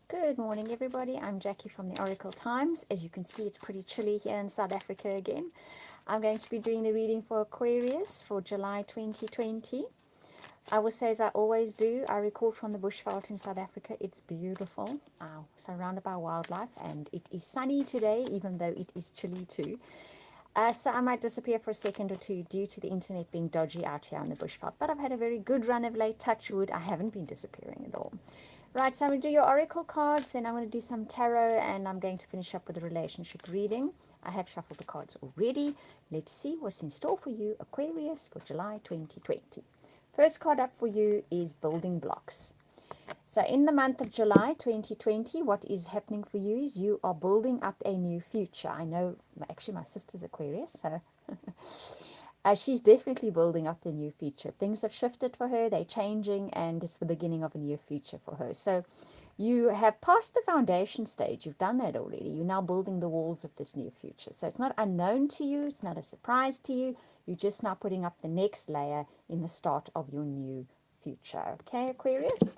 Good morning, everybody. I'm Jackie from the Oracle Times. As you can see, it's pretty chilly here in South Africa again. I'm going to be doing the reading for Aquarius for July 2020. I will say, as I always do, I record from the bushveld in South Africa. It's beautiful, surrounded by wildlife, and it is sunny today, even though it is chilly too. So I might disappear for a second or two due to the internet being dodgy out here on the bushveld. But I've had a very good run of late, touch wood. I haven't been disappearing at all. Right, so I'm going to do your oracle cards, then I'm going to do some tarot, and I'm going to finish up with a relationship reading. I have shuffled the cards already. Let's see what's in store for you, Aquarius, for July 2020. First card up for you is building blocks. So in the month of July 2020, what is happening for you is you are building up a new future. I know, actually, my sister's Aquarius, so she's definitely building up the new future. Things have shifted for her, they're changing, and it's the beginning of a new future for her. So you have passed the foundation stage. You've done that already. You're now building the walls of this new future. So it's not unknown to you. It's not a surprise to you. You're just now putting up the next layer in the start of your new future. Okay, Aquarius?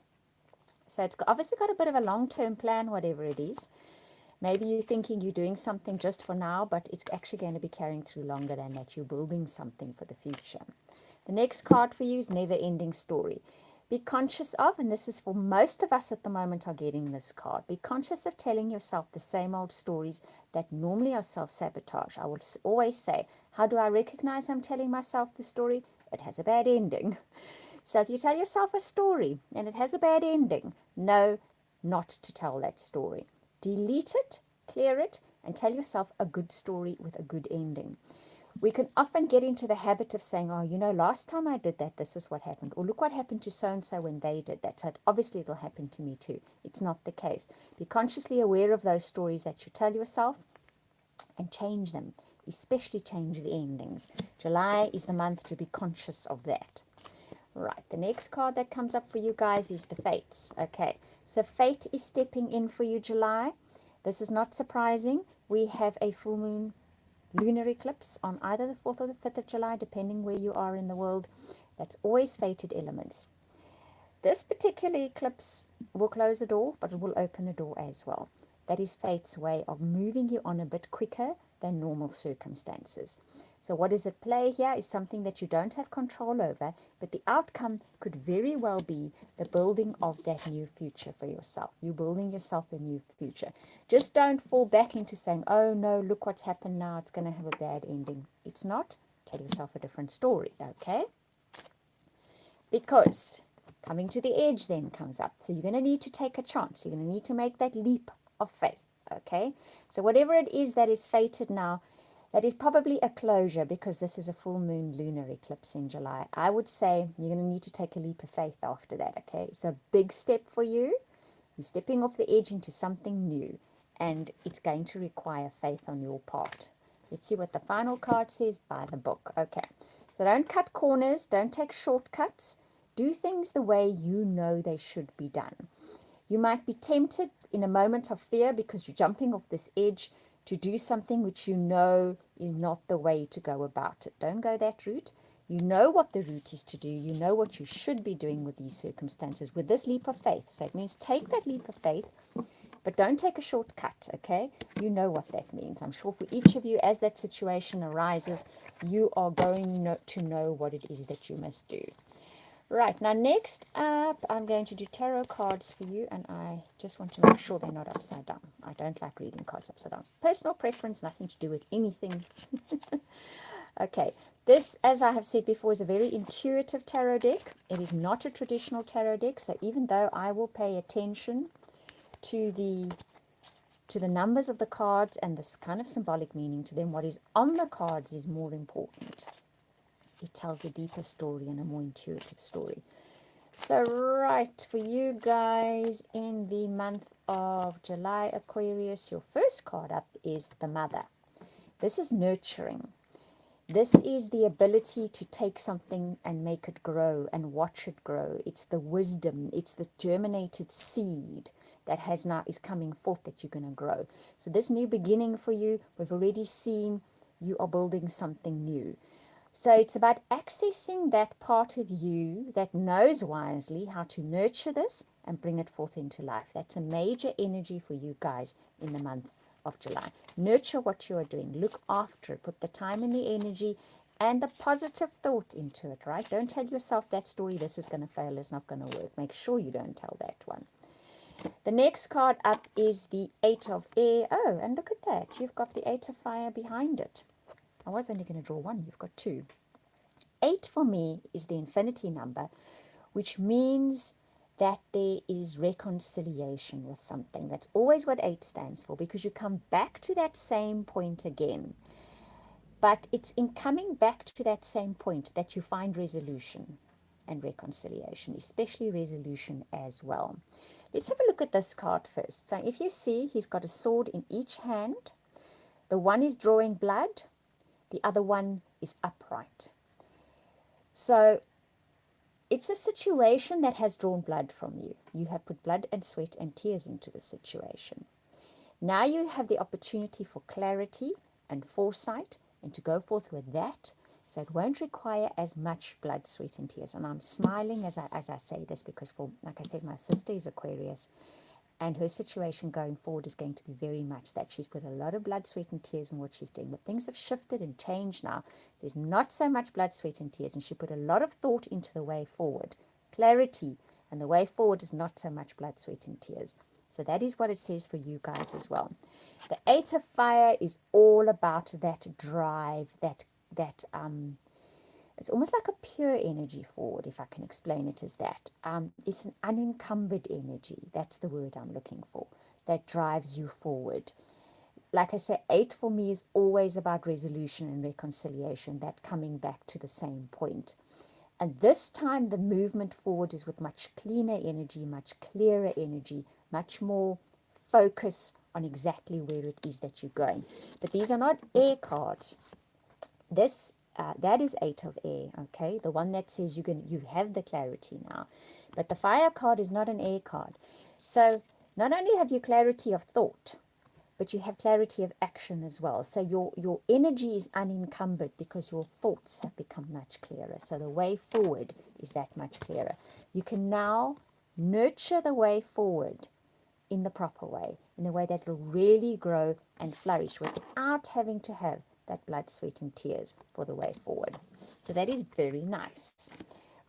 So it's obviously got a bit of a long-term plan, whatever it is. Maybe you're thinking you're doing something just for now, but it's actually going to be carrying through longer than that. You're building something for the future. The next card for you is never-ending story. Be conscious of, and this is for most of us at the moment are getting this card, be conscious of telling yourself the same old stories that normally are self-sabotage. I will always say, how do I recognize I'm telling myself the story? It has a bad ending. So if you tell yourself a story and it has a bad ending, know not to tell that story. Delete it, clear it, and tell yourself a good story with a good ending. We can often get into the habit of saying, oh, you know, last time I did that, this is what happened. Or look what happened to so-and-so when they did that. So obviously it'll happen to me too. It's not the case. Be consciously aware of those stories that you tell yourself and change them, especially change the endings. July is the month to be conscious of that. Right, the next card that comes up for you guys is the Fates. Okay, so Fate is stepping in for you, July. This is not surprising. We have a full moon lunar eclipse on either the 4th or the 5th of July, depending where you are in the world. That's always fated elements. This particular eclipse will close a door, but it will open a door as well. That is Fate's way of moving you on a bit quicker than normal circumstances. So what is at play here is something that you don't have control over, but the outcome could very well be the building of that new future for yourself. You're building yourself a new future. Just don't fall back into saying, oh no, look what's happened now, it's going to have a bad ending. It's not. Tell yourself a different story, okay? Because coming to the edge then comes up. So you're going to need to take a chance. You're going to need to make that leap of faith, okay? So whatever it is that is fated now, that is probably a closure because this is a full moon lunar eclipse in July. I would say you're going to need to take a leap of faith after that, okay? It's a big step for you. You're stepping off the edge into something new, and it's going to require faith on your part. Let's see what the final card says by the book. Okay, so don't cut corners, don't take shortcuts. Do things the way you know they should be done. You might be tempted in a moment of fear because you're jumping off this edge to do something which you know is not the way to go about it. Don't go that route. You know what the route is to do. You know what you should be doing with these circumstances, with this leap of faith. So it means take that leap of faith, but don't take a shortcut, okay? You know what that means. I'm sure for each of you, as that situation arises, you are going to know what it is that you must do. Right, now next up, I'm going to do tarot cards for you, and I just want to make sure they're not upside down. I don't like reading cards upside down. Personal preference, nothing to do with anything. Okay, this, as I have said before, is a very intuitive tarot deck. It is not a traditional tarot deck, so even though I will pay attention to the numbers of the cards and this kind of symbolic meaning to them, what is on the cards is more important. It tells a deeper story and a more intuitive story. So right, for you guys in the month of July, Aquarius, your first card up is the Mother. This is nurturing. This is the ability to take something and make it grow and watch it grow. It's the wisdom, it's the germinated seed that is coming forth that you're going to grow. So this new beginning for you, we've already seen you are building something new. So it's about accessing that part of you that knows wisely how to nurture this and bring it forth into life. That's a major energy for you guys in the month of July. Nurture what you are doing. Look after it. Put the time and the energy and the positive thought into it, right? Don't tell yourself that story, this is going to fail, it's not going to work. Make sure you don't tell that one. The next card up is the Eight of Air. Oh, and look at that. You've got the Eight of Fire behind it. I was only going to draw one. You've got two. 8 for me is the infinity number, which means that there is reconciliation with something. That's always what 8 stands for, because you come back to that same point again. But it's in coming back to that same point that you find resolution and reconciliation, especially resolution as well. Let's have a look at this card first. So if you see, he's got a sword in each hand. The one is drawing blood, the other one is upright. So it's a situation that has drawn blood from you. You have put blood and sweat and tears into the situation. Now you have the opportunity for clarity and foresight and to go forth with that, so it won't require as much blood, sweat and tears. And I'm smiling as I say this because, like I said, my sister is Aquarius, and her situation going forward is going to be very much that. She's put a lot of blood, sweat and tears in what she's doing. But things have shifted and changed now. There's not so much blood, sweat and tears. And she put a lot of thought into the way forward. Clarity. And the way forward is not so much blood, sweat and tears. So that is what it says for you guys as well. The Eight of Fire is all about that drive, that it's almost like a pure energy forward, if I can explain it as that. It's an unencumbered energy. That's the word I'm looking for. That drives you forward. Like I say, 8 for me is always about resolution and reconciliation, that coming back to the same point. And this time the movement forward is with much cleaner energy, much clearer energy, much more focus on exactly where it is that you're going. But these are not air cards. That is 8 of Air, okay? The one that says you have the clarity now. But the Fire card is not an air card. So not only have you clarity of thought, but you have clarity of action as well. So your energy is unencumbered because your thoughts have become much clearer. So the way forward is that much clearer. You can now nurture the way forward in the proper way, in the way that will really grow and flourish without having to have that blood, sweat and tears for the way forward. So that is very nice.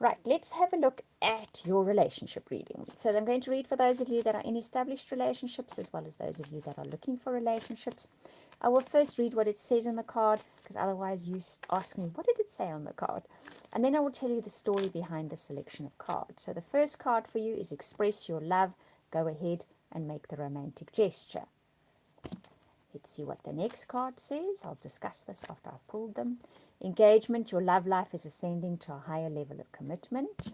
Right, let's have a look at your relationship reading. So I'm going to read for those of you that are in established relationships as well as those of you that are looking for relationships. I will first read what it says on the card, because otherwise you ask me, what did it say on the card? And then I will tell you the story behind the selection of cards. So the first card for you is express your love. Go ahead and make the romantic gesture. Let's see what the next card says. I'll discuss this after I've pulled them. Engagement, your love life is ascending to a higher level of commitment.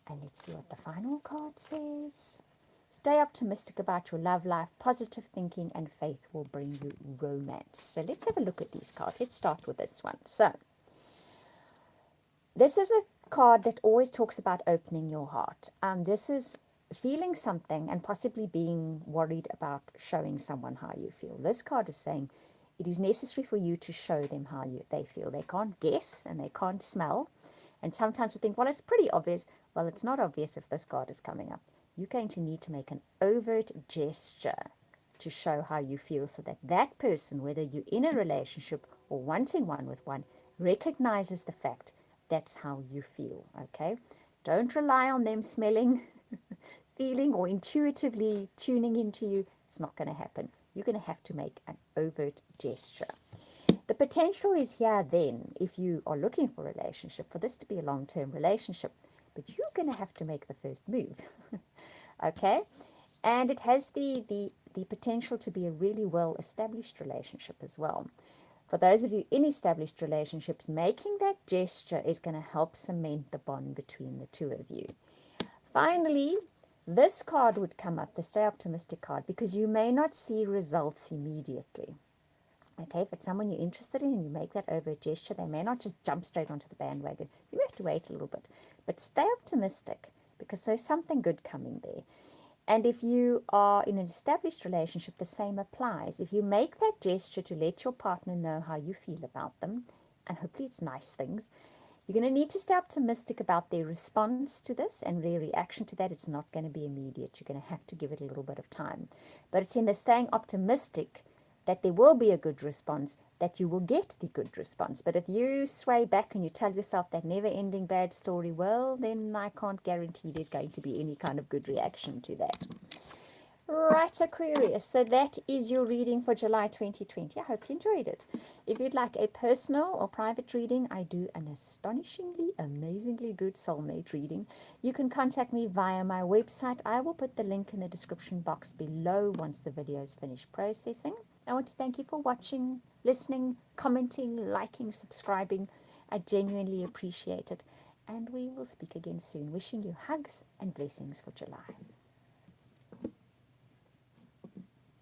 And let's see what the final card says. Stay optimistic about your love life. Positive thinking and faith will bring you romance. So let's have a look at these cards. Let's start with this one. So this is a card that always talks about opening your heart. This is feeling something and possibly being worried about showing someone how you feel. This card is saying it is necessary for you to show them how they feel. They can't guess and they can't smell. And sometimes we think, well, it's pretty obvious. Well, it's not obvious if this card is coming up. You're going to need to make an overt gesture to show how you feel, so that that person, whether you're in a relationship or wanting one with one, recognizes the fact that's how you feel, okay? Don't rely on them smelling, feeling, or intuitively tuning into you. It's not going to happen. You're going to have to make an overt gesture. The potential is here then, if you are looking for a relationship, for this to be a long-term relationship, but you're going to have to make the first move, okay? And it has the potential to be a really well-established relationship as well. For those of you in established relationships, making that gesture is going to help cement the bond between the two of you. Finally, this card would come up, the Stay Optimistic card, because you may not see results immediately. Okay, if it's someone you're interested in and you make that overt gesture, they may not just jump straight onto the bandwagon. You have to wait a little bit. But stay optimistic, because there's something good coming there. And if you are in an established relationship, the same applies. If you make that gesture to let your partner know how you feel about them, and hopefully it's nice things. You're going to need to stay optimistic about their response to this and their reaction to that. It's not going to be immediate. You're going to have to give it a little bit of time. But it's in the staying optimistic that there will be a good response, that you will get the good response. But if you sway back and you tell yourself that never-ending bad story, well, then I can't guarantee there's going to be any kind of good reaction to that. Right, Aquarius, so that is your reading for July 2020. I hope you enjoyed it. If you'd like a personal or private reading, I do an astonishingly, amazingly good soulmate reading. You can contact me via my website. I will put the link in the description box below once the video is finished processing. I want to thank you for watching, listening, commenting, liking, subscribing. I genuinely appreciate it. And we will speak again soon. Wishing you hugs and blessings for July.